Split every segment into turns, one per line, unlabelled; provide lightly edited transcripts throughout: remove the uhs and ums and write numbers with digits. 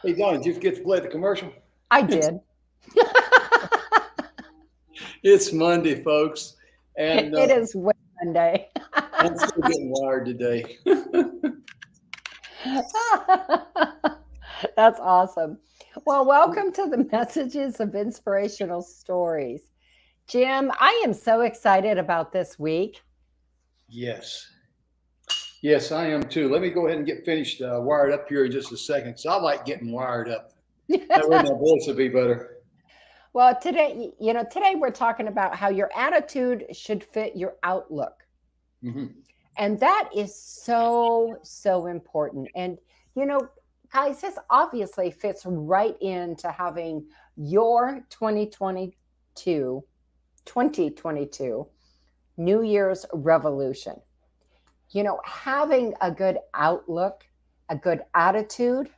Hey, Donna, did you forget to play the commercial?
I did.
It's Monday, folks, and
It is Monday.
I'm still getting wired today.
That's awesome. Well, welcome to the Messages of Inspirational Stories. Jim, I am so excited about this week.
Yes. Yes, I am too. Let me go ahead and get finished wired up here in just a second. So I like getting wired up. That way my voice will be better.
Well, today we're talking about how your attitude should fit your outlook.
Hmm.
And that is so, so important. And, you know, guys, this obviously fits right into having your 2022 New Year's revolution. Having a good outlook, a good attitude,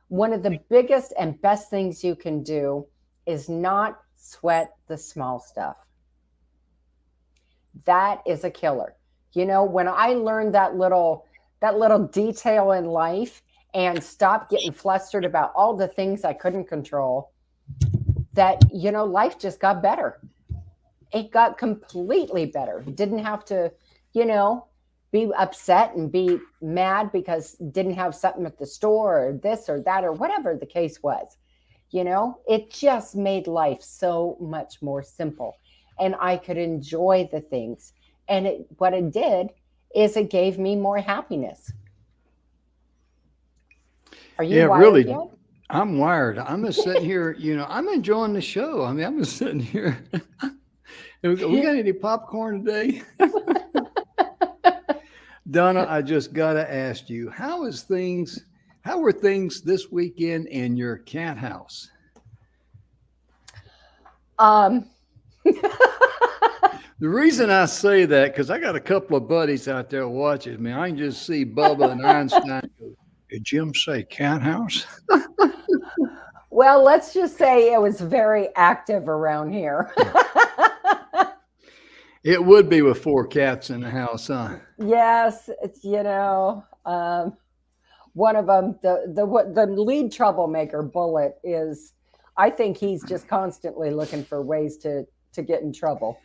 one of the biggest and best things you can do is not sweat the small stuff. That is a killer. When I learned that little detail in life and stopped getting flustered about all the things I couldn't control, that life just got better. It got completely better. Didn't have to, you know, be upset and be mad because didn't have something at the store or this or that or whatever the case was. It just made life so much more simple and I could enjoy the things. And what it did is it gave me more happiness. Are you
Yeah,
wired
really.
yet?
I'm wired. I'm just sitting here, I'm enjoying the show. I mean, I'm just sitting here. We got any popcorn today? Donna, I just got to ask you, how were things this weekend in your cat house?
Um,
The reason I say that, because I got a couple of buddies out there watching me. I can just see Bubba and Einstein go, did Jim say cat house?
well, let's just say it was very active around here.
It would be with four cats in the house, huh?
Yes, one of them, the lead troublemaker, Bullet, is. I think he's just constantly looking for ways to get in trouble.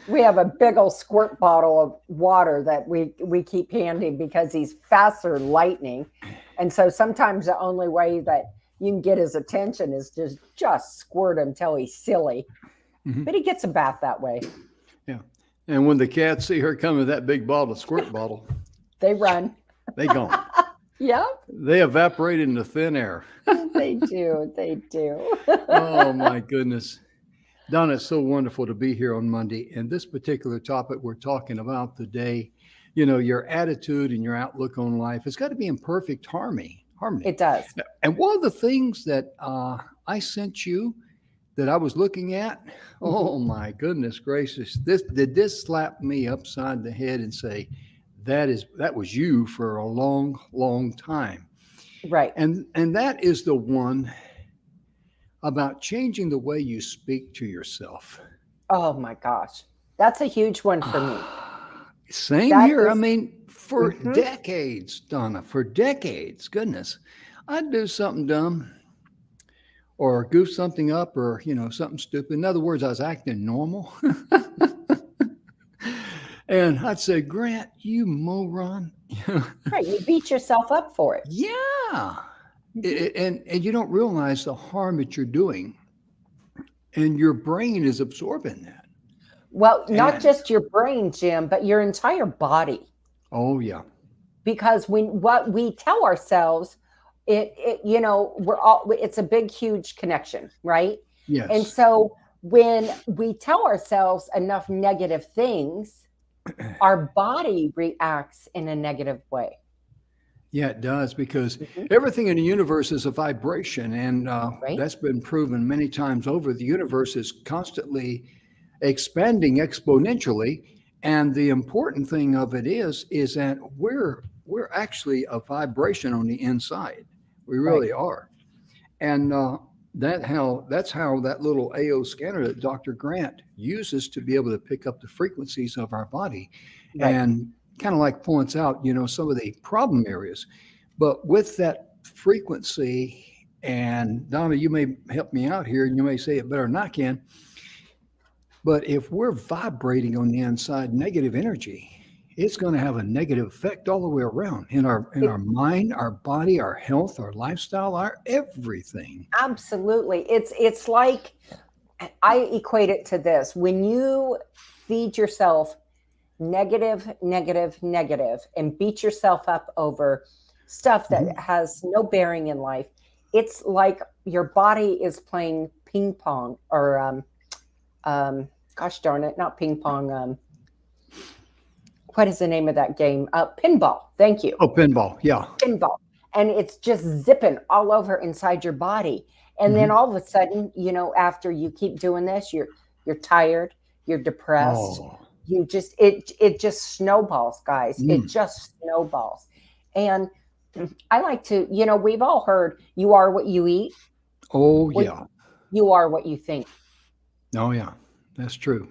We have a big old squirt bottle of water that we keep handy because he's faster than lightning, and so sometimes the only way that you can get his attention is just squirt him till he's silly.
Mhm.
But he gets a bath that way.
Yeah. And when the cats see her come with that big bottle, squirt bottle,
They run.
they gone.
Yep,
They evaporate into thin air.
they do. They do.
Oh my goodness. Donna, it's so wonderful to be here on Monday. And this particular topic we're talking about today, your attitude and your outlook on life, it's got to be in perfect harmony. Harmony.
It does.
And one of the things that I sent you that I was looking at, oh my goodness gracious, this slap me upside the head and say, that was you for a long, long time.
Right.
And that is the one about changing the way you speak to yourself.
Oh my gosh. That's a huge one for me.
Same
That
here. I
is,
mean, for
mhm.
decades, Donna, for decades, goodness, I'd do something dumb or goof something up or, something stupid. In other words, I was acting normal. And I'd say, Grant, you moron.
Right. You beat yourself up for it.
Yeah.
Mhm.
And you don't realize the harm that you're doing, and your brain is absorbing that.
Well, not
And
just your brain, Jim, but your entire body.
oh yeah,
Because what we tell ourselves, we're all, it's a big, huge connection, right? And
yes,
so when we tell ourselves enough negative things, our body reacts in a negative way.
yeah, it does because
Mhm.
everything in the universe is a vibration, and
Right?
that's been proven many times over. The universe is constantly expanding exponentially, and the important thing of it is that we're actually a vibration on the inside. We
Right.
really are. And that's how that little AO scanner that Dr. Grant uses to be able to pick up the frequencies of our body
Right.
and kind of like points out, some of the problem areas. But with that frequency, and Donna, you may help me out here, and you may say it better than I can. But if we're vibrating on the inside negative energy, it's going to have a negative effect all the way around in our mind, our body, our health, our lifestyle, our everything.
Absolutely. It's like, I equate it to this. When you feed yourself negative, negative, negative, and beat yourself up over stuff that has no bearing in life, it's like your body is playing ping pong, or gosh darn it, not ping pong. What is the name of that game? Pinball. Thank you.
Oh, pinball. Yeah.
Pinball. And it's just zipping all over inside your body. And then all of a sudden, after you keep doing this, you're tired, you're depressed.
Oh.
You just, it just snowballs, guys. It just snowballs. And I like to, we've all heard, you are what you eat.
Oh, yeah.
You are what you think.
Oh, yeah. That's true.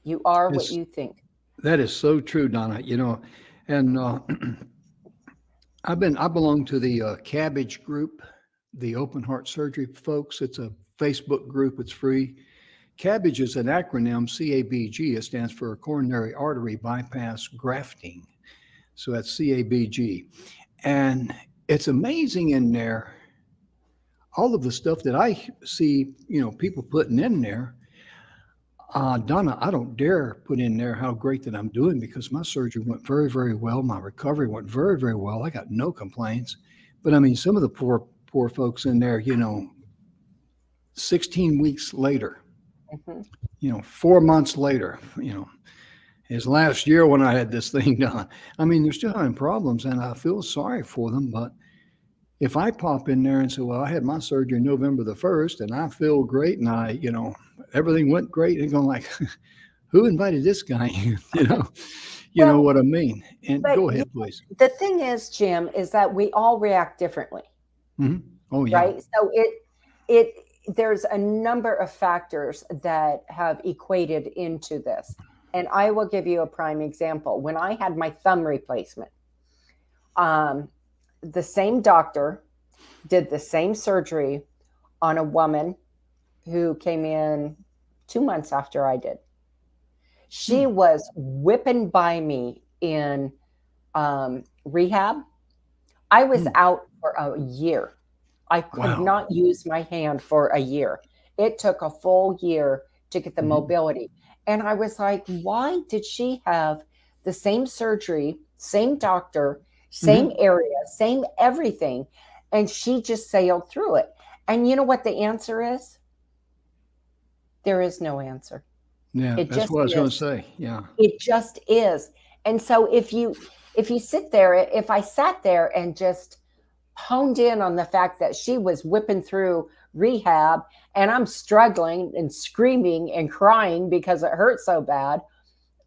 You are what you think.
That is so true, Donna. And I belong to the Cabbage group, the open heart surgery folks. It's a Facebook group. It's free. Cabbage is an acronym, CABG. It stands for coronary artery bypass grafting. So that's CABG. And it's amazing in there, all of the stuff that I see, people putting in there. Donna, I don't dare put in there how great that I'm doing, because my surgery went very, very well. My recovery went very, very well. I got no complaints. But I mean, some of the poor folks in there, 16 weeks later, 4 months later, his last year when I had this thing done. I mean, they're still having problems, and I feel sorry for them. But if I pop in there and say, well, I had my surgery November the 1st, and I feel great, and I, everything went great, and going like, who invited this guy in? You know what I mean? And go ahead, please.
The thing is, Jim, is that we all react differently.
Oh, yeah.
Right? So there's a number of factors that have equated into this. And I will give you a prime example. When I had my thumb replacement, the same doctor did the same surgery on a woman who came in 2 months after I did. She was whipping by me in rehab. I was out for a year. I could not use my hand for a year. It took a full year to get the mobility. And I was like, why did she have the same surgery, same doctor, same area, same everything, and she just sailed through it? And you know what the answer is? There is no answer.
Yeah, that's what I was going to say. Yeah.
It just is. And so if you sit there, if I sat there and just honed in on the fact that she was whipping through rehab and I'm struggling and screaming and crying because it hurt so bad,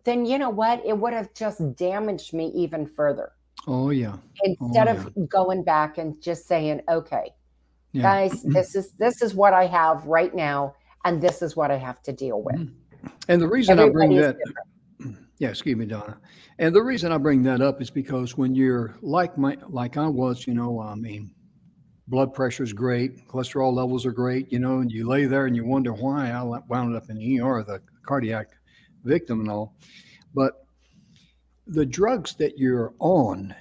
then you know what? It would have just damaged me even further.
Oh, yeah.
Instead of going back and just saying, okay, guys, this is what I have right now, and this is what I have to deal with.
And the reason I bring that, excuse me, Donna. And the reason I bring that up is because when you're like I was, I mean, blood pressure is great, cholesterol levels are great, and you lay there and you wonder why I wound up in the ER, the cardiac victim and all. But the drugs that you're on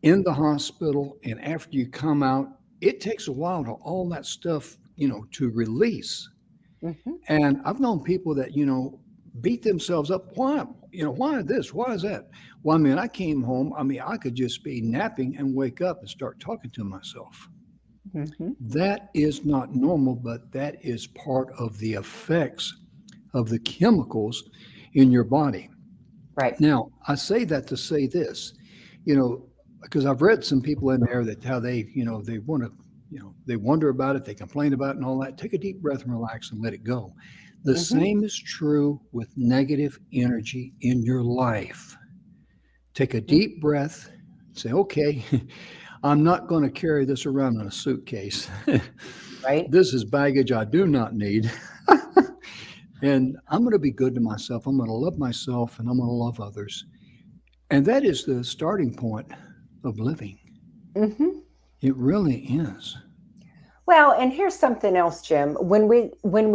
in the hospital and after you come out, it takes a while to all that stuff, to release. And I've known people that, beat themselves up. Why? Why this? Why is that? Well, I mean, I came home. I mean, I could just be napping and wake up and start talking to myself. That is not normal, but that is part of the effects of the chemicals in your body.
Right.
Now, I say that to say this, because I've read some people in there that how they, they want to, they wonder about it, they complain about it and all that. Take a deep breath and relax and let it go. The same is true with negative energy in your life. Take a deep breath, say, okay, I'm not going to carry this around in a suitcase.
Right.
This is baggage I do not need. And I'm going to be good to myself. I'm going to love myself and I'm going to love others. And that is the starting point of living. It really is.
Well, and here's something else, Jim. When we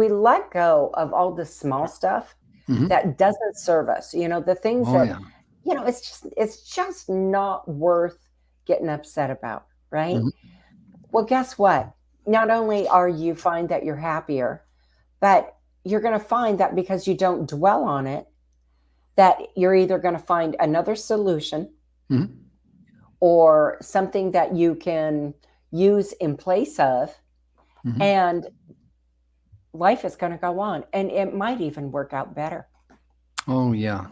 let go of all the small stuff
Hmm.
that doesn't serve us, the things
Oh,
that,
yeah.
it's just not worth getting upset about, right?
Hmm.
Well, guess what? Not only are you find that you're happier, but you're going to find that because you don't dwell on it, that you're either going to find another solution
Hmm.
or something that you can use in place of,
Hmm.
and life is going to go on, and it might even work out better
Oh, yeah.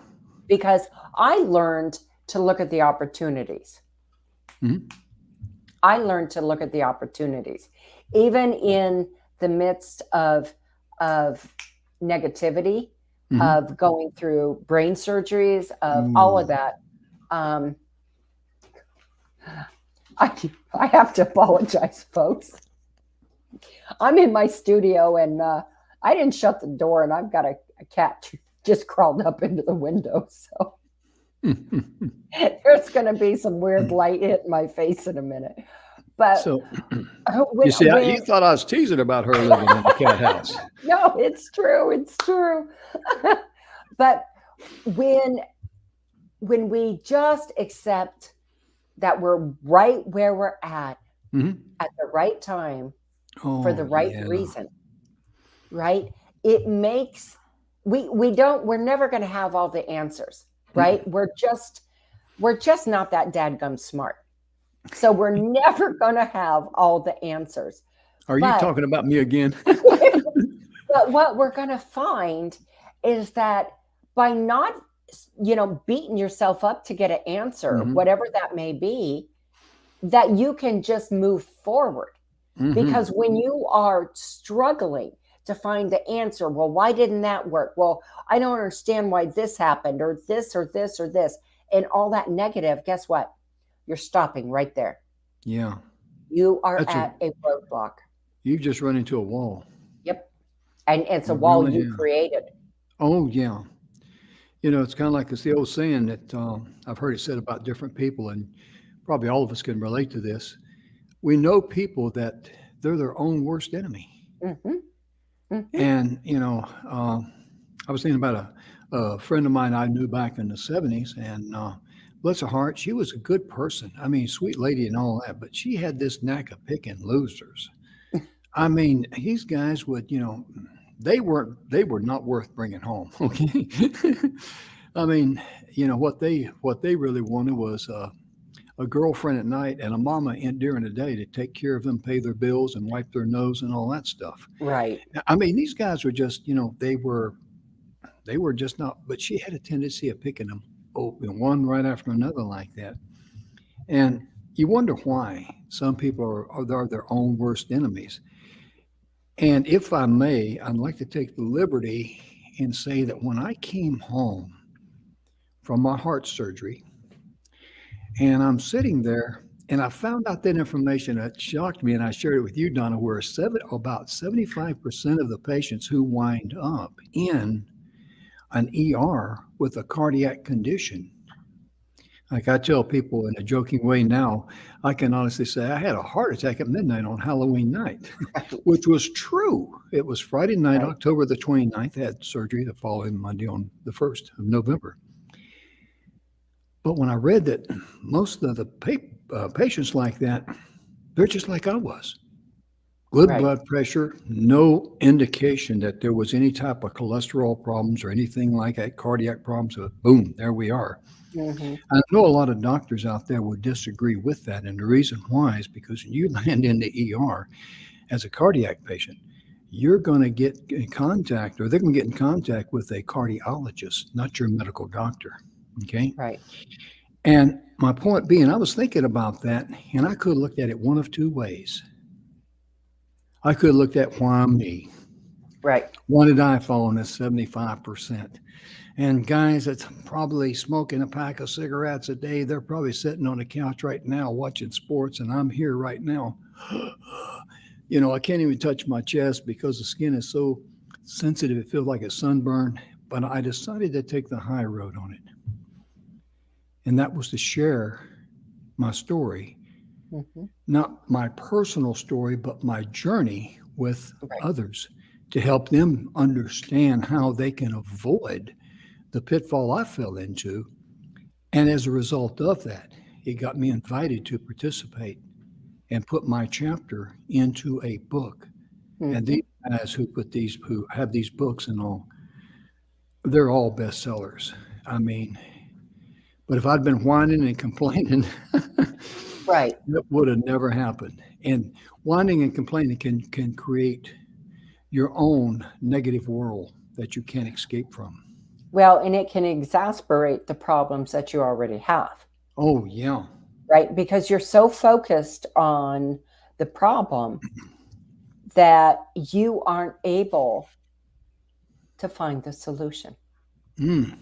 because I learned to look at the opportunities.
Hmm.
I learned to look at the opportunities, even in the midst of negativity,
Hmm.
of going through brain surgeries, of all of
Ooh.
that. Um, I I have to apologize, folks. I'm in my studio and I didn't shut the door, and I've got a cat just crawled up into the window, so there's going to be some weird light hitting my face in a minute. But
So
when
you see,
when
you thought I was teasing about her living in the cat house.
no, it's true, it's true. But when when we just accept that we're right where we're
Hmm.
at the right time for the
Oh,
right
yeah.
reason, right? It makes we're never going to have all the answers, right?
Mm-mm.
We're just not that dadgum smart. So we're never going to have all the answers.
Are you
But
talking about me again?
but what we're going to find is that by not beating yourself up to get an answer,
Hmm.
whatever that may be, that you can just move forward.
Hmm.
Because when you are struggling to find the answer, well, why didn't that work? Well, I don't understand why this happened, or this, or this, or this, and all that negative, guess what? You're stopping right there.
Yeah.
You are
That's a
at a roadblock.
You just run into a wall.
Yep. And it's a
You
wall
really
you
have.
created.
Oh, yeah. It's kind of like it's the old saying that I've heard it said about different people, and probably all of us can relate to this. We know people that they're their own worst enemy.
Hmm. Hmm.
And, I was thinking about a friend of mine I knew back in the 70s, and bless her heart, she was a good person. I mean, sweet lady and all that, but she had this knack of picking losers. I mean, these guys would, they were not worth bringing home. Okay. I mean, what they really wanted was a girlfriend at night and a mama during the day to take care of them, pay their bills, and wipe their nose and all that stuff.
Right.
I mean, these guys were just, they were just not. But she had a tendency of picking them, one right after another like that, and you wonder why some people are their own worst enemies. And if I may, I'd like to take the liberty and say that when I came home from my heart surgery and I'm sitting there and I found out that information that shocked me, and I shared it with you, Donna, where about 75% of the patients who wind up in an ER with a cardiac condition. Like I tell people in a joking way now, I can honestly say I had a heart attack at midnight on Halloween night, which was true. It was Friday night,
Right.
October the 29th. I had surgery the following Monday on the 1st of November. But when I read that most of the patients like that, they're just like I was. Good
Right.
blood pressure, no indication that there was any type of cholesterol problems or anything like that, cardiac problems. So boom, there we are.
Hmm.
I know a lot of doctors out there would disagree with that. And the reason why is because when you land in the ER as a cardiac patient, you're going to get in contact, or they're going to get in contact with a cardiologist, not your medical doctor. Okay.
Right.
And my point being, I was thinking about that, and I could have looked at it one of two ways. I could have looked at why me.
Right.
Why did I fall in this 75%? And guys that's probably smoking a pack of cigarettes a day, they're probably sitting on the couch right now watching sports, and I'm here right now. I can't even touch my chest because the skin is so sensitive, it feels like it's sunburned. But I decided to take the high road on it. And that was to share my story
Mm-hmm.
not my personal story, but my journey with
Right.
others to help them understand how they can avoid the pitfall I fell into. And as a result of that, it got me invited to participate and put my chapter into a book. And
Mm-hmm.
these guys who have these books and all, they're all bestsellers. I mean, but if I'd been whining and complaining,
Right.
that would have never happened. And whining and complaining can create your own negative world that you can't escape from.
Well, and it can exasperate the problems that you already have,
Oh yeah.
right? Because you're so focused on the problem that you aren't able to find the solution.
Mm.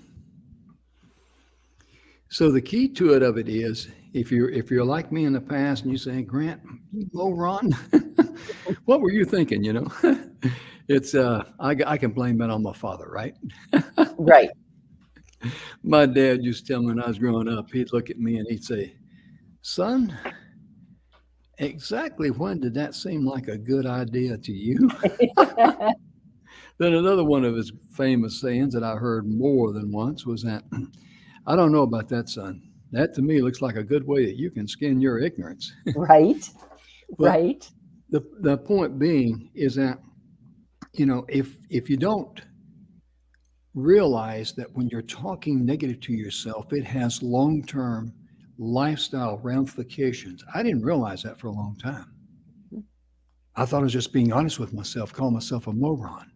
So the key to it is if you're like me in the past and you say, Grant, you moron, what were you thinking? It's I can blame that on my father, right?
Right.
My dad used to tell me when I was growing up, he'd look at me and he'd say, son, exactly when did that seem like a good idea to you? Then another one of his famous sayings that I heard more than once was that, I don't know about that, son. That to me looks like a good way that you can skin your ignorance.
Right.
But
Right.
the point being is that, if you don't realize that when you're talking negative to yourself, it has long term lifestyle ramifications. I didn't realize that for a long time. I thought I was just being honest with myself, calling myself a moron.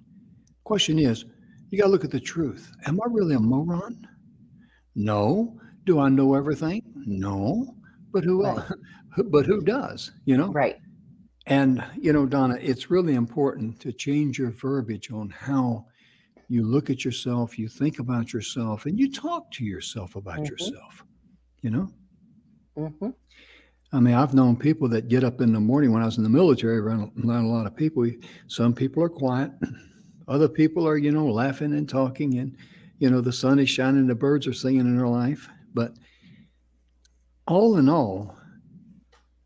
Question is, you got to look at the truth. Am I really a moron? No. Do I know everything? No. But who else?
Right.
But who does?
Right.
And Donna, it's really important to change your verbiage on how you look at yourself, you think about yourself, and you talk to yourself about
Mm-hmm.
yourself. You know,
Mm-hmm.
I mean, I've known people that get up in the morning when I was in the military around a lot of people. Some people are quiet, other people are, laughing and talking, and, the sun is shining, the birds are singing in their life. But all in all,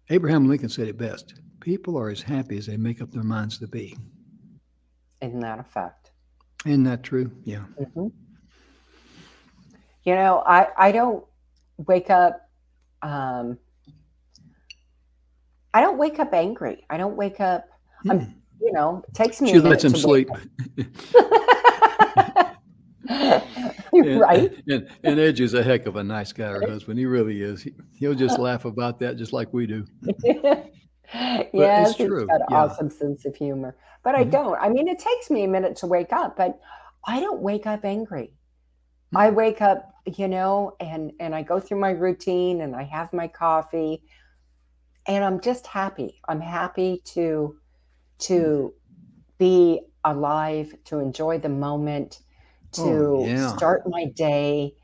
Abraham Lincoln said it best: people are as happy as they make up their minds to be.
Isn't that a fact?
Isn't that true? Yeah.
Mm-hmm. I don't wake up. Um, I don't wake up angry. I don't wake up.
Hmm.
I'm. It takes me a
She lets
minute
him
to wake
sleep.
up.
And,
Right.
and Edge is a heck of a nice guy, her husband. He really is. He'll just laugh about that just like we do. But
Yes,
it's
he's
true.
got an
Yeah.
awesome sense of humor. But I
Mhm.
don't. I mean, it takes me a minute to wake up, but I don't wake up angry. I
Hmm.
wake up, and I go through my routine and I have my coffee and I'm just happy. I'm happy to be alive, to enjoy the moment,
Oh,
to
yeah.
start my day,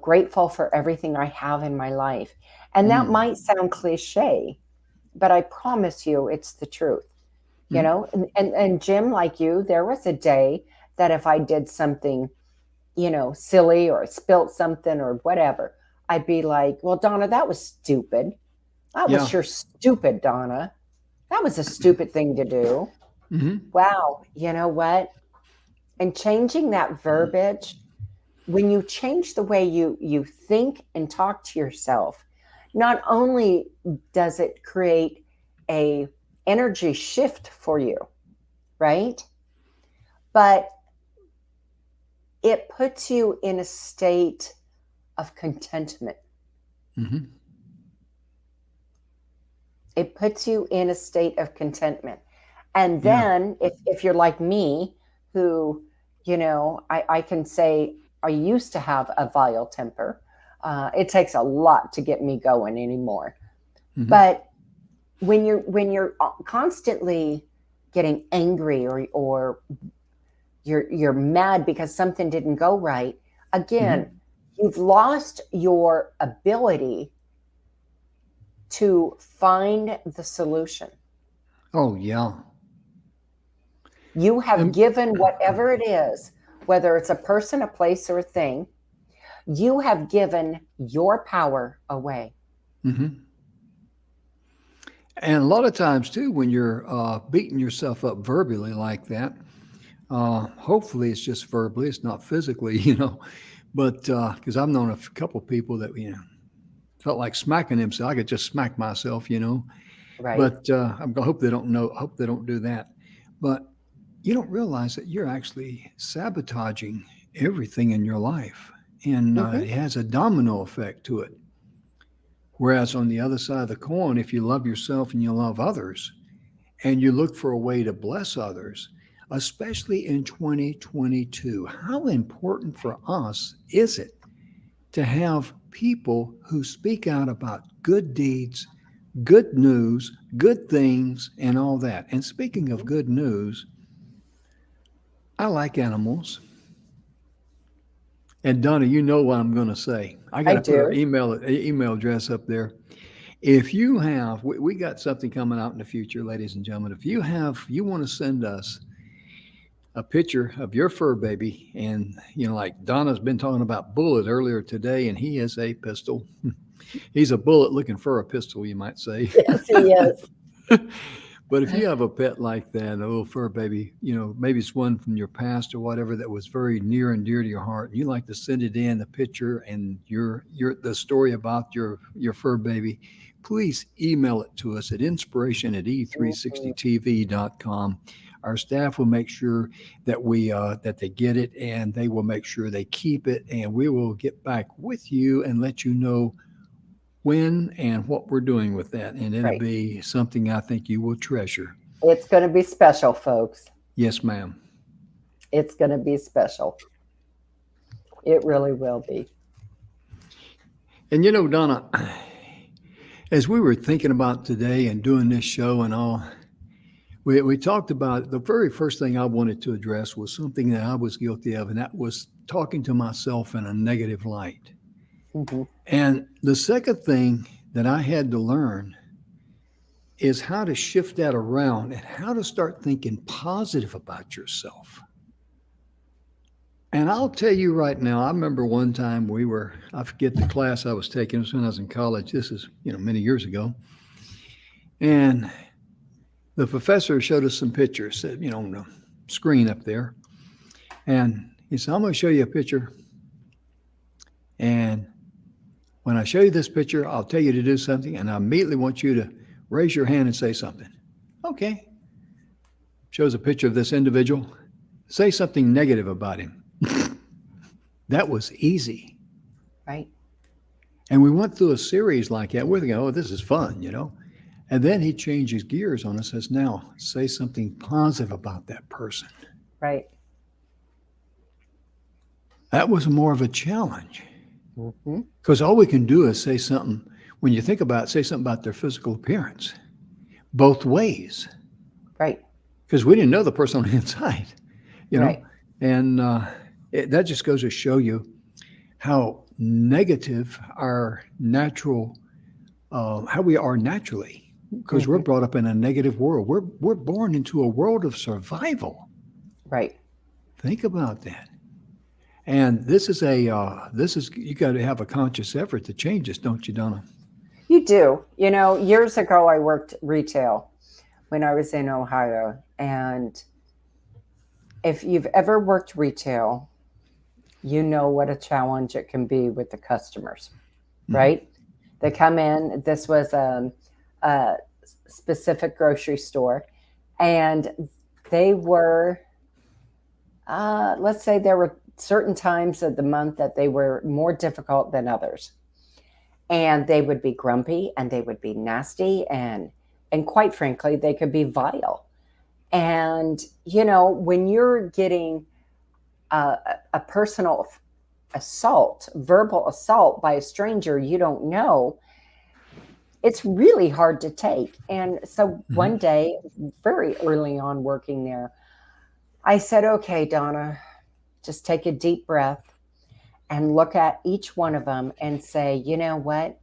grateful for everything I have in my life. And that
Mm.
might sound cliche, but I promise you it's the truth.
Mhm.
And Jim, like you, there was a day that if I did something, silly or spilt something or whatever, I'd be like, well, Donna, that was stupid. That was
Yeah.
sure stupid, Donna. That was a stupid thing to do.
Hmm.
Wow. You know what? And changing that verbiage, when you change the way you think and talk to yourself, not only does it create a energy shift for you, right? But it puts you in a state of contentment.
Hmm.
It puts you in a state of contentment. And
Yeah.
then if you're like me, who, I can say I used to have a vile temper. It takes a lot to get me going anymore.
Hmm.
But when you're constantly getting angry or you're mad because something didn't go right, again,
Hmm.
you've lost your ability to find the solution.
Oh, yeah.
You have
And,
given whatever it is, whether it's a person, a place, or a thing, you have given your power away.
mhm. And a lot of times too, when you're beating yourself up verbally like that, hopefully it's just verbally, it's not physically, But because I've known a couple people that felt like smacking themselves, I could just smack myself.
Right.
But I'm gonna hope they don't know. Hope they don't do that. But you don't realize that you're actually sabotaging everything in your life, and
Hmm.
it has a domino effect to it. Whereas on the other side of the coin, if you love yourself and you love others, and you look for a way to bless others, especially in 2022, how important for us is it to have people who speak out about good deeds, good news, good things, and all that? And speaking of good news, I like animals. And Donna, you know what I'm going to say. I got
I
to put our
do.
email address up there. If you have, we got something coming out in the future, ladies and gentlemen. If you want to send us a picture of your fur baby, and like Donna's been talking about Bullet earlier today, and he is a pistol. He's a bullet looking for a pistol, you might say.
Yes, he is.
But if you have a pet like that, a little fur baby, maybe it's one from your past or whatever that was very near and dear to your heart, and you like to send it in the picture and your the story about your fur baby, please email it to us at inspiration at
Mhm.
e360tv.com. Our staff will make sure that they get it, and they will make sure they keep it, and we will get back with you and let you know when and what we're doing with that. And it'll
Right.
be something I think you will treasure.
It's going to be special, folks.
Yes, ma'am.
It's going to be special. It really will be.
And Donna, as we were thinking about today and doing this show and all, we talked about the very first thing I wanted to address was something that I was guilty of, and that was talking to myself in a negative light.
Hmm.
And the second thing that I had to learn is how to shift that around and how to start thinking positive about yourself. And I'll tell you right now, I remember one time I forget the class I was taking, it was when I was in college. This is, many years ago. And the professor showed us some pictures, on the screen up there. And he said, I'm going to show you a picture. And when I show you this picture, I'll tell you to do something. And I immediately want you to raise your hand and say something. Okay. Shows a picture of this individual. Say something negative about him. That was easy.
Right.
And we went through a series like that. We're thinking, oh, this is fun. And then he changes gears on us, says, now say something positive about that person.
Right.
That was more of a challenge
Hmm.
because all we can do is say something, when you think about it, say something about their physical appearance, both ways,
Right.
because we didn't know the person on the inside, you know.
Right.
And that just goes to show you how negative our natural, how we are naturally, because we're
Hmm.
brought up in a negative world. We're born into a world of survival.
Right.
Think about that. And this is you got to have a conscious effort to change this, don't you, Donna?
You do. Years ago, I worked retail when I was in Ohio. And if you've ever worked retail, you know what a challenge it can be with the customers,
Mm-hmm.
right? They come in, this was a specific grocery store, and they were, let's say there were certain times of the month that they were more difficult than others. And they would be grumpy and they would be nasty and quite frankly, they could be vile. And when you're getting a, a personal assault, verbal assault by a stranger you don't know, it's really hard to take. And so
Mm-hmm.
one day, very early on working there, I said, okay, Donna, just take a deep breath and look at each one of them and say, you know what?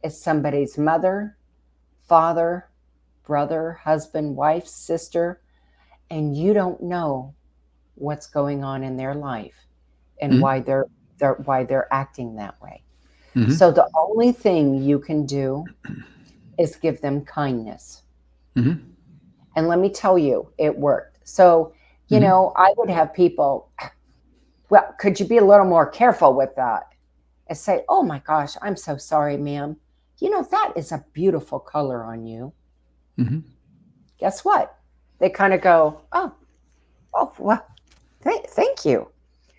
It's somebody's mother, father, brother, husband, wife, sister, and you don't know what's going on in their life and
Mm-hmm.
why they're acting that way.
Mm-hmm.
So the only thing you can do is give them kindness.
Mm-hmm.
And let me tell you, it worked. So, you
Mm-hmm.
know, I would have people, well, could you be a little more careful with that? And say, oh my gosh, I'm so sorry, ma'am. You know, that is a beautiful color on you.
Mm-hmm.
Guess what? They kind of go, oh, well, thank you.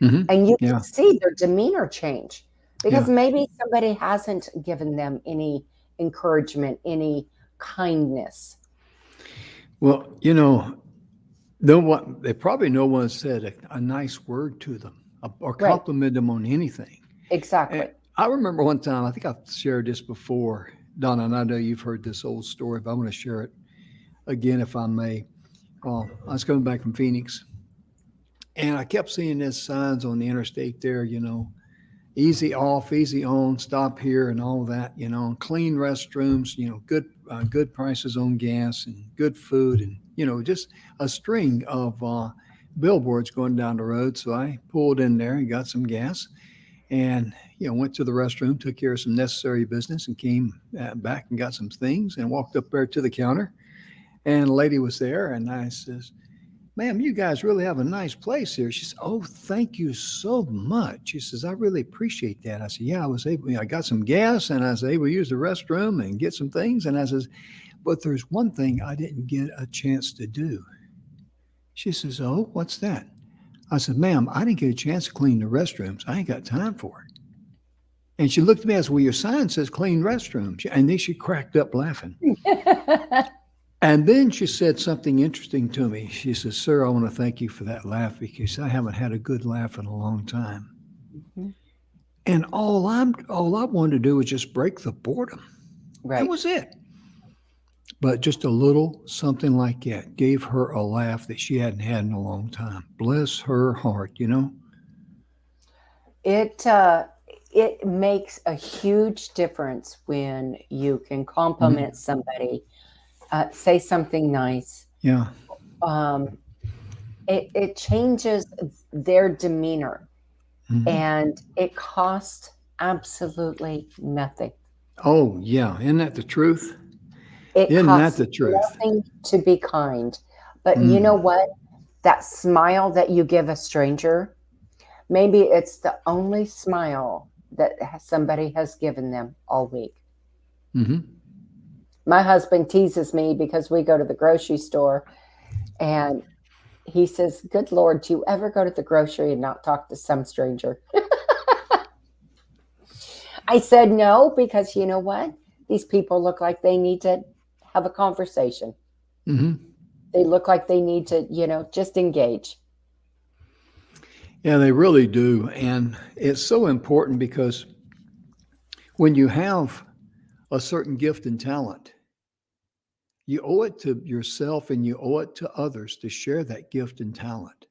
Mm-hmm.
And you can
Yeah.
see their demeanor change because
Yeah.
maybe somebody hasn't given them any encouragement, any kindness.
Well, you know, no one, they probably no one said a nice word to them or
Right.
complimented them on anything. And
Exactly.
I remember one time, I think I've shared this before, Donna, and I know you've heard this old story, but I'm going to share it again if I may. I was coming back from Phoenix, and I kept seeing these signs on the interstate there, you know, easy off, easy on, stop here, and all that, you know, clean restrooms, you know, good prices on gas and good food, and you know, just a string of billboards going down the road. So I pulled in there and got some gas, and you know, went to the restroom, took care of some necessary business, and came back and got some things, and walked up there to the counter, and a lady was there, and I says, ma'am, you guys really have a nice place here. She said, oh, thank you so much. She says, I really appreciate that. I said, yeah, I was able, I got some gas and I was able to use the restroom and get some things. And I says, but there's one thing I didn't get a chance to do. She says, oh, what's that? I said, ma'am, I didn't get a chance to clean the restrooms. I ain't got time for it. And she looked at me and said, well, your sign says clean restrooms. And then she cracked up laughing. And then she said something interesting to me. She says, sir, I want to thank you for that laugh because I haven't had a good laugh in a long time.
Mhm.
And all I wanted to do was just break the boredom. That
Right.
was it. But just a little something like that gave her a laugh that she hadn't had in a long time. Bless her heart, you know?
It uh, it makes a huge difference when you can
Mhm.
compliment somebody, say something nice.
Yeah.
Um, it changes their demeanor,
Mhm.
and it costs absolutely nothing.
Oh, yeah. Isn't that the truth?
It
Isn't that
costs
the truth?
nothing to be kind. But you know
Mm.
what? That smile that you give a stranger, maybe it's the only smile that somebody has given them all week.
Hmm.
My husband teases me because we go to the grocery store and he says, good Lord, do you ever go to the grocery and not talk to some stranger? I said no, because you know what? These people look like they need to have a conversation.
Hmm.
They look like they need to, just engage.
Yeah, they really do. And it's so important because when you have a certain gift and talent, you owe it to yourself and you owe it to others to share that gift and talent.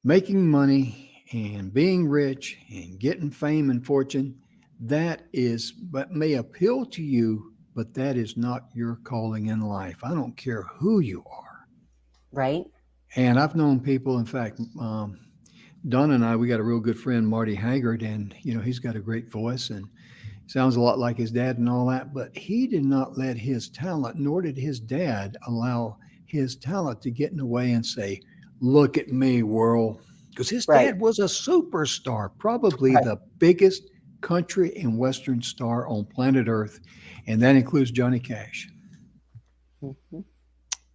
Making money and being rich and getting fame and fortune, that is, but may appeal to you, but that is not your calling in life. I don't care who you are.
Right?
And I've known people, in fact, Donna and I, we got a real good friend, Marty Haggard, and you know he's got a great voice and sounds a lot like his dad and all that. But he did not let his talent, nor did his dad allow his talent to get in the way and say, "Look at me, world," because his
Right.
dad was a superstar, probably
Right.
the biggest country and western star on planet Earth, and that includes Johnny Cash.
Mhm.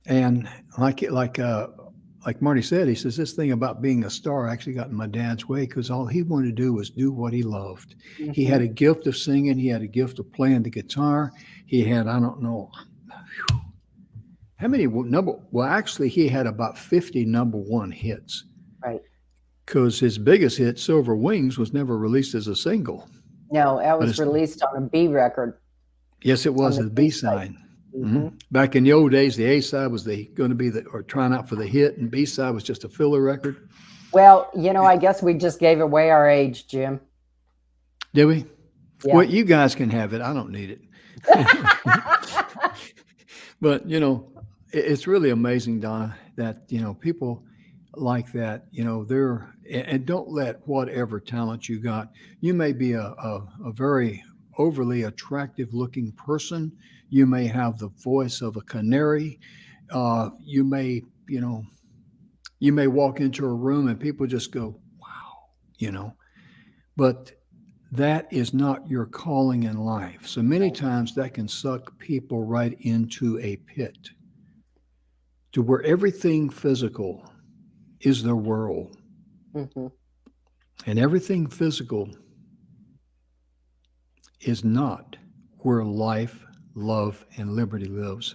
And like Marty said, he says this thing about being a star actually got in my dad's way because all he wanted to do was do what he loved. He had
Mhm.
a gift of singing. He had a gift of playing the guitar. He had I don't know how many number. Well, actually, he had about 50 number one hits
Right.
because his biggest hit, "Silver Wings," was never released as a single.
No, that
But
was
it's
released on a B record
yes, it
on
was
the
a
B
B
side.
side.
Hmm.
Back in the old days, the A side was the going to be the or trying out for the hit, and B side was just a filler record.
Well, I guess we just gave away our age, Jim.
Did we?
Yeah.
Well, you guys can have it. I don't need it. But it's really amazing, Donna, that people like that. They're and don't let whatever talent you got. You may be a very overly attractive looking person. You may have the voice of a canary. You may, you may walk into a room and people just go, wow, but that is not your calling in life. So many times that can suck people right into a pit to where everything physical is their world.
Mm-hmm.
And everything physical is not where life, love, and liberty lives.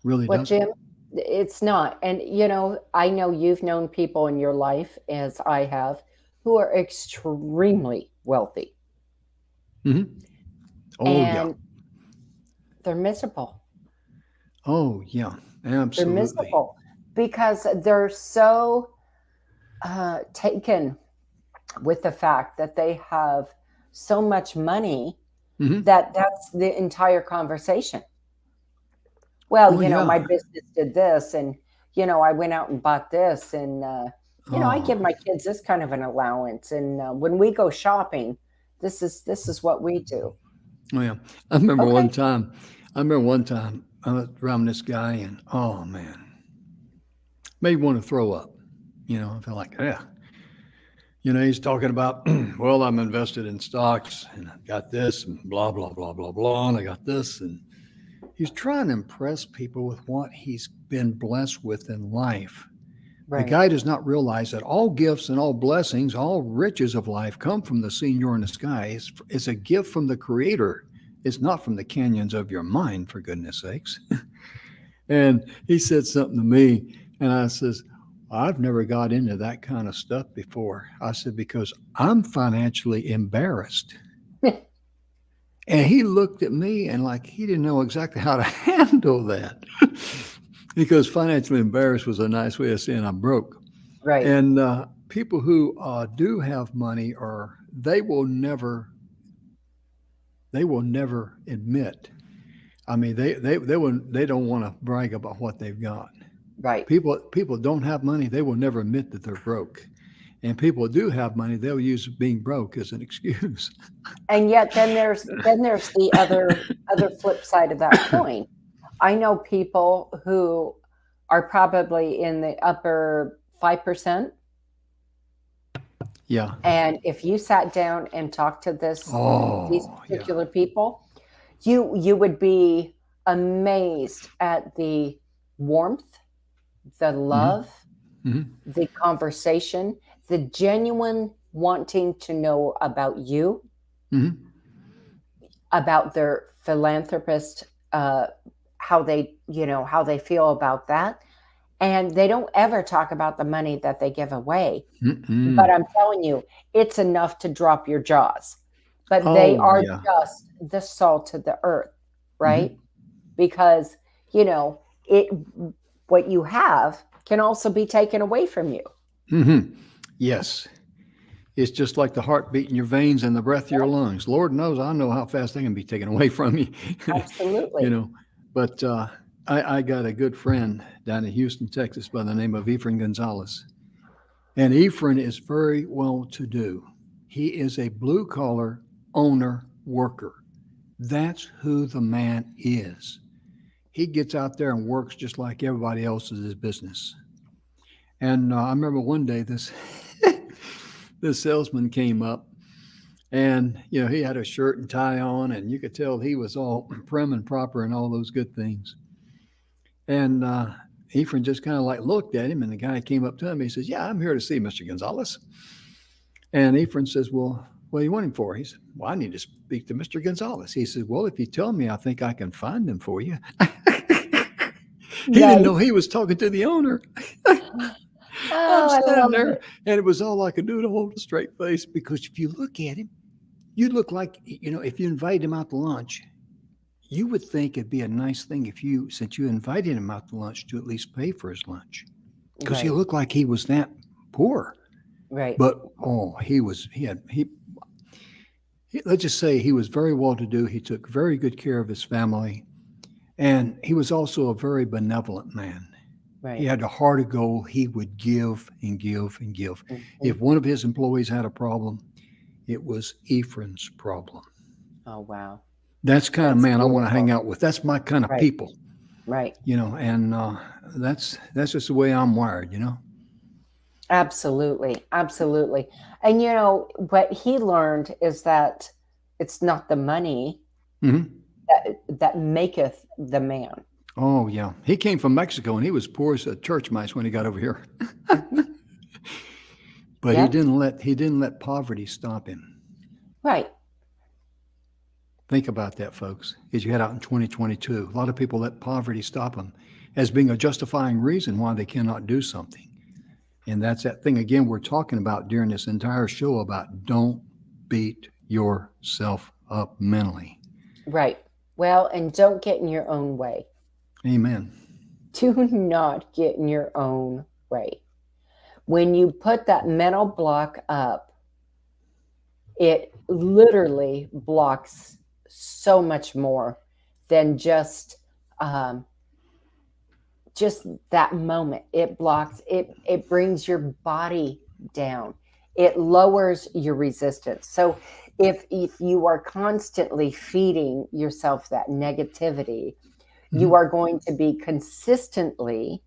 Really
Well,
doesn't.
Jim, it's not. And, I know you've known people in your life, as I have, who are extremely wealthy
Hmm. Oh, yeah.
and they're miserable.
Oh, yeah.
They're
Absolutely.
miserable because they're so taken with the fact that they have so much money
Hmm.
that that's the entire conversation. Well,
Oh, yeah.
my business did this, and I went out and bought this, and I
Oh,
give my kids this kind of an allowance, and when we go shopping, this is what we do.
oh, yeah. I remember one
Okay,
time, I remember one time I was around this guy and, oh, man, made me want to throw up. I felt like, yeah. He's talking about, well, I'm invested in stocks and I got this and blah, blah, blah, blah, blah. And I got this. And he's trying to impress people with what he's been blessed with in life. The
right.
guy does not realize that all gifts and all blessings, all riches of life come from the Senior in the sky. It's a gift from the Creator. It's not from the canyons of your mind, for goodness sakes. And he said something to me, and I says, I've never got into that kind of stuff before. I said, because I'm financially embarrassed. And he looked at me and like he didn't know exactly how to handle that because financially embarrassed was a nice way of saying I'm broke.
Right.
And people who do have money or they will never admit. I mean, they don't want to brag about what they've got.
Right.
People don't have money. They will never admit that they're broke. And people do have money. They'll use being broke as an excuse.
And yet then there's the other flip side of that coin. I know people who are probably in the upper 5%.
Yeah.
And if you sat down and talked to these
Oh, yeah.
particular people, you would be amazed at the warmth, the
Hmm.
love,
Hmm.
the conversation, the genuine wanting to know about you,
Hmm.
about their philanthropist, how they feel about that, and they don't ever talk about the money that they give away. But
Mm-mm.
I'm telling you, it's enough to drop your jaws. But they
Oh,
are
yeah.
just the salt of the earth, right?
Hmm.
Because it what you have can also be taken away from you.
Hmm. Yes. It's just like the heartbeat in your veins and the breath of your lungs. Lord knows I know how fast they can be taken away from you. you
Absolutely.
know, but I got a good friend down in Houston, Texas by the name of Ephraim Gonzalez. And Ephraim is very well to do. He is a blue collar owner worker. That's who the man is. He gets out there and works just like everybody else in his business. And I remember one day this salesman came up, and he had a shirt and tie on, and you could tell he was all prim and proper and all those good things. And Ephraim just kind of like looked at him, and the guy came up to him. He says, "Yeah, I'm here to see Mr. Gonzalez." And Ephraim says, "Well, what do you want him for?" He said, "Well, I need to speak to Mr. Gonzalez." He says, "Well, if you tell me, I think I can find him for you." He didn't know
Nice.
he was talking to the owner. I'm
Oh, I
standing
love
there,
it.
and it was all I could do to hold a straight face because if you look at him, you look like, if you invite him out to lunch, you would think it'd be a nice thing since you invited him out to lunch, to at least pay for his lunch because he
Right.
looked like he was that poor.
Right.
But oh, let's just say he was very well to do. He took very good care of his family, and he was also a very benevolent man. He
Right.
had a heart of gold. He would give and give and give.
Mhm.
If one of his employees had a problem, it was Ephraim's problem.
Oh, wow.
That's kind of
That's
man I want to hang
beautiful.
out with. That's my kind of
Right.
people,
Right.
and that's just the way I'm wired.
Absolutely. Absolutely. And what he learned is that it's not the money
Hmm.
that maketh the man.
Oh yeah, he came from Mexico and he was poor as a church mice when he got over here,
Mhm.
but he
Yep.
didn't let poverty stop him.
Right.
Think about that, folks, as you head out in 2022. A lot of people let poverty stop them as being a justifying reason why they cannot do something. And that's that thing again we're talking about during this entire show about don't beat yourself up mentally.
Right. Well, and don't get in your own way.
Amen.
Do not get in your own way. When you put that mental block up, it literally blocks so much more than um, just that moment. It blocks it. It brings your body down. It lowers your resistance. So if you are constantly feeding yourself that negativity, you
Hmm.
are going to be consistently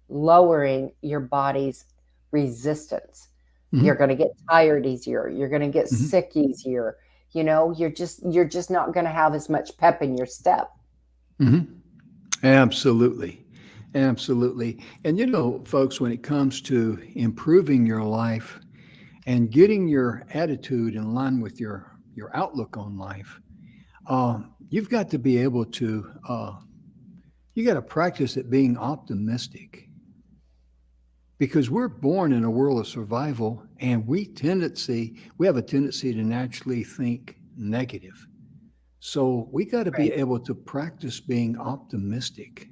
lowering your body's resistance. You're
Hmm.
going to get tired easier. You're going to get
Hmm.
sick easier. You're just not going to have as much pep in your step.
Hmm. Absolutely. Absolutely. And folks, when it comes to improving your life and getting your attitude in line with your outlook on life, you've got to be able to you got to practice at being optimistic because we're born in a world of survival and we have a tendency to naturally think negative. So we got to be
Right.
able to practice being optimistic.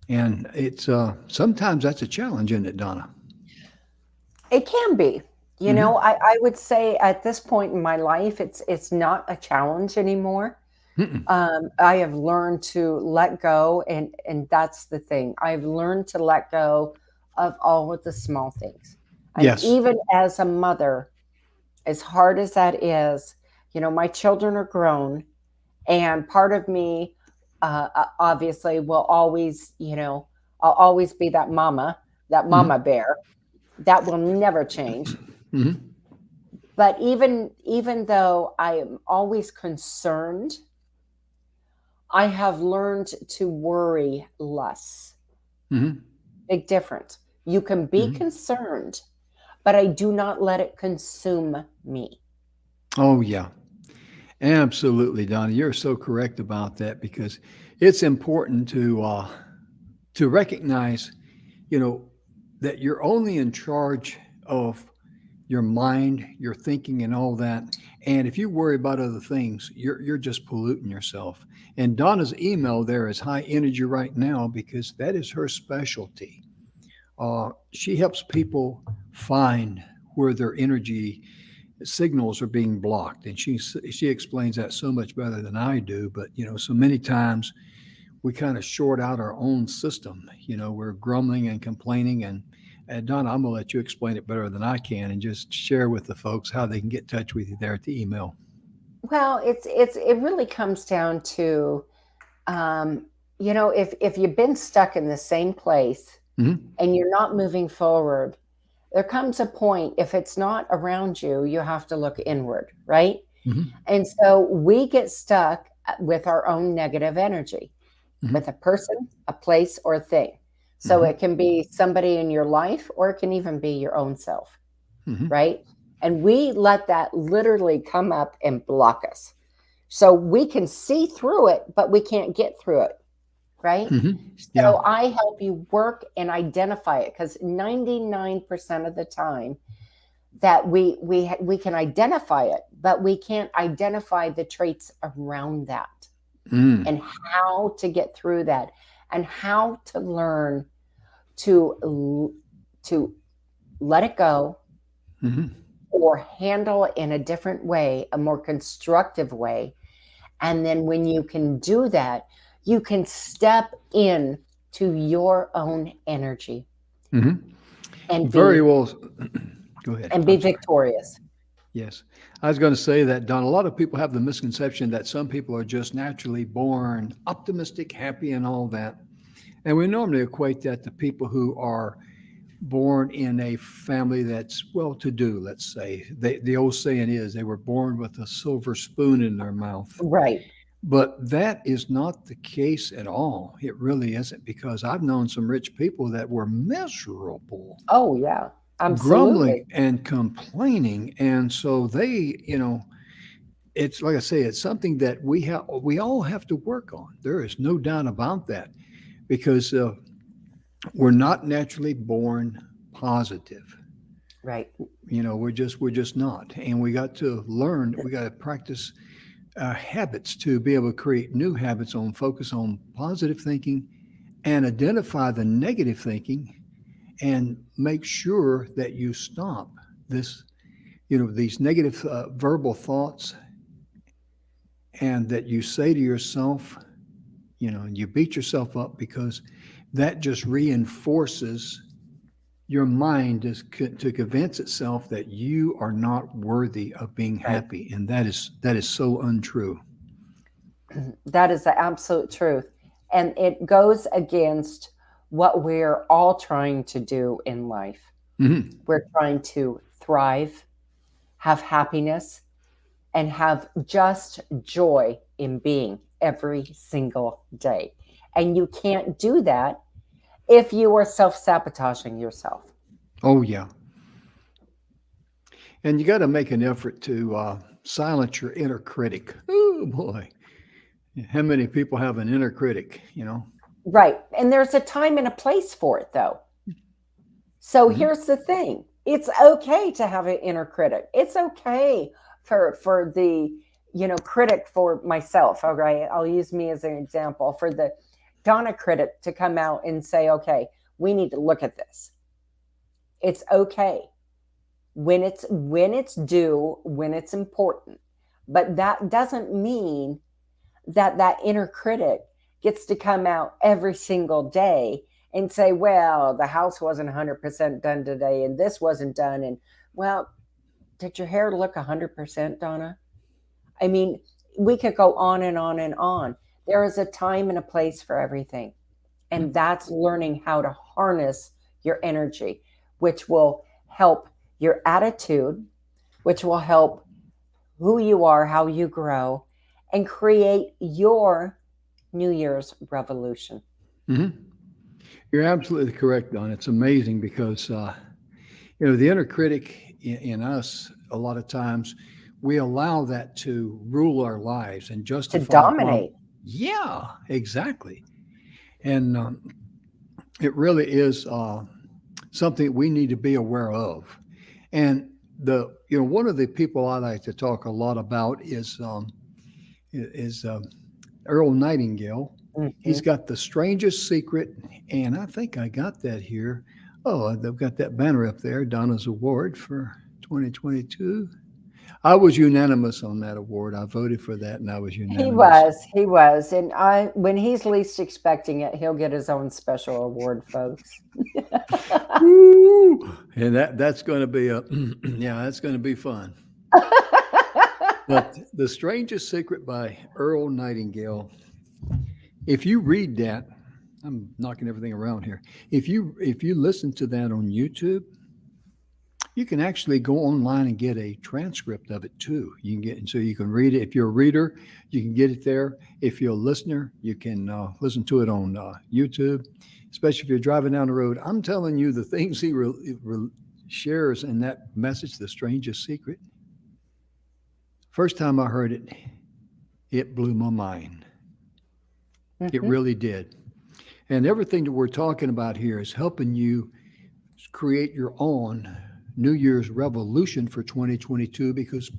And it's sometimes that's a challenge, isn't it, Donna?
It can be.
Mm-hmm.
I would say at this point in my life, it's not a challenge anymore.
Mm-mm.
I have learned to let go, and that's the thing. I've learned to let go of all of the small things. And
Yes.
even as a mother, as hard as that is, my children are grown, and part of me, obviously, will always, I'll always be that mama
Mm-hmm.
bear. That will never change.
Mm-hmm.
But even though I am always concerned, I have learned to worry less.
Mm-hmm.
Big difference. You can be
Mm-hmm.
concerned, but I do not let it consume me.
Oh yeah. Absolutely, Donna. You're so correct about that because it's important to recognize, you know, that you're only in charge of your mind, your thinking, and all that. And if you worry about other things, you're just polluting yourself. And Donna's email there is high energy right now because that is her specialty. She helps people find where their energy signals are being blocked, and she explains that so much better than I do. But so many times we kind of short out our own system. We're grumbling and complaining, and Donna, I'm gonna let you explain it better than I can, and just share with the folks how they can get in touch with you there at the email.
Well, it really comes down to, um, if you've been stuck in the same place
Hmm.
and you're not moving forward, there comes a point, if it's not around you, you have to look inward, right?
Hmm.
And so we get stuck with our own negative energy, with a
Hmm.
person, a place, or a thing. So
Hmm.
it can be somebody in your life, or it can even be your own self,
Hmm.
right? And we let that literally come up and block us. So we can see through it, but we can't get through it, right?
Hmm. Yeah.
So I help you work and identify it because 99% of the time that we can identify it, but we can't identify the traits around that
Mm.
and how to get through that and how to learn to let it go
Hmm.
or handle it in a different way, a more constructive way. And then when you can do that, you can step in to your own energy
Hmm.
and
Very
be
well. Go ahead.
and be
I'm sorry.
victorious.
Yes. I was going to say that, Don, a lot of people have the misconception that some people are just naturally born optimistic, happy, and all that. And we normally equate that to people who are born in a family that's well to do, let's say. The old saying is they were born with a silver spoon in their mouth.
Right.
But that is not the case at all. It really isn't, because I've known some rich people that were miserable,
Oh, yeah.
grumbling
Absolutely.
and complaining. And so they, it's like I say, it's something that we all have to work on. There is no doubt about that, because we're not naturally born positive.
Right.
We're just not, and we got to learn. We got to practice habits to be able to create new habits on focus on positive thinking and identify the negative thinking and make sure that you stop this, these negative verbal thoughts, and that you say to yourself, you beat yourself up, because that just reinforces your mind to convince itself that you are not worthy of being
Right.
happy, and that is so untrue.
That is the absolute truth. And it goes against what we're all trying to do in life.
Hmm.
We're trying to thrive, have happiness, and have just joy in being every single day. And you can't do that if you are self sabotaging yourself.
Oh yeah, and you got to make an effort to silence your inner critic. Oh boy, how many people have an inner critic?
Right. And there's a time and a place for it, though. So
Hmm.
here's the thing, it's okay to have an inner critic. It's okay for the critic, for myself. Okay, I'll use me as an example, for the Donna critic to come out and say, okay, we need to look at this. It's okay when it's due, when it's important. But that doesn't mean that inner critic gets to come out every single day and say, well, the house wasn't 100% done today and this wasn't done. And, well, did your hair look 100%, Donna? I mean, we could go on and on and on. There is a time and a place for everything. And that's learning how to harness your energy, which will help your attitude, which will help who you are, how you grow, and create your New Year's revolution.
Hmm. You're absolutely correct, Don. It's amazing, because the inner critic in us, a lot of times we allow that to rule our lives and
To
justify why.
dominate.
Yeah, exactly. And it really is something we need to be aware of. And one of the people I like to talk a lot about is Earl Nightingale. He's
Mhm.
got the strangest secret, and I think I got that here. Oh, they've got that banner up there, Donna's Award for 2022. I was unanimous on that award. I voted for that, and I was
He
unanimous.
was, he was, and when he's least expecting it, he'll get his own special award, folks.
Woo! And that's going to be yeah, that's going to be fun. But The Strangest Secret by Earl Nightingale. If you read that, I'm knocking everything around here. If you listen to that on YouTube, you can actually go online and get a transcript of it too. You can get, so you can read it. If you're a reader, you can get it there. If you're a listener, you can listen to it on YouTube, especially if you're driving down the road. I'm telling you, the things he shares in that message, The Strangest Secret. First time I heard it, it blew my mind. It
Mhm.
really did. And everything that we're talking about here is helping you create your own New Year's revolution for 2022, because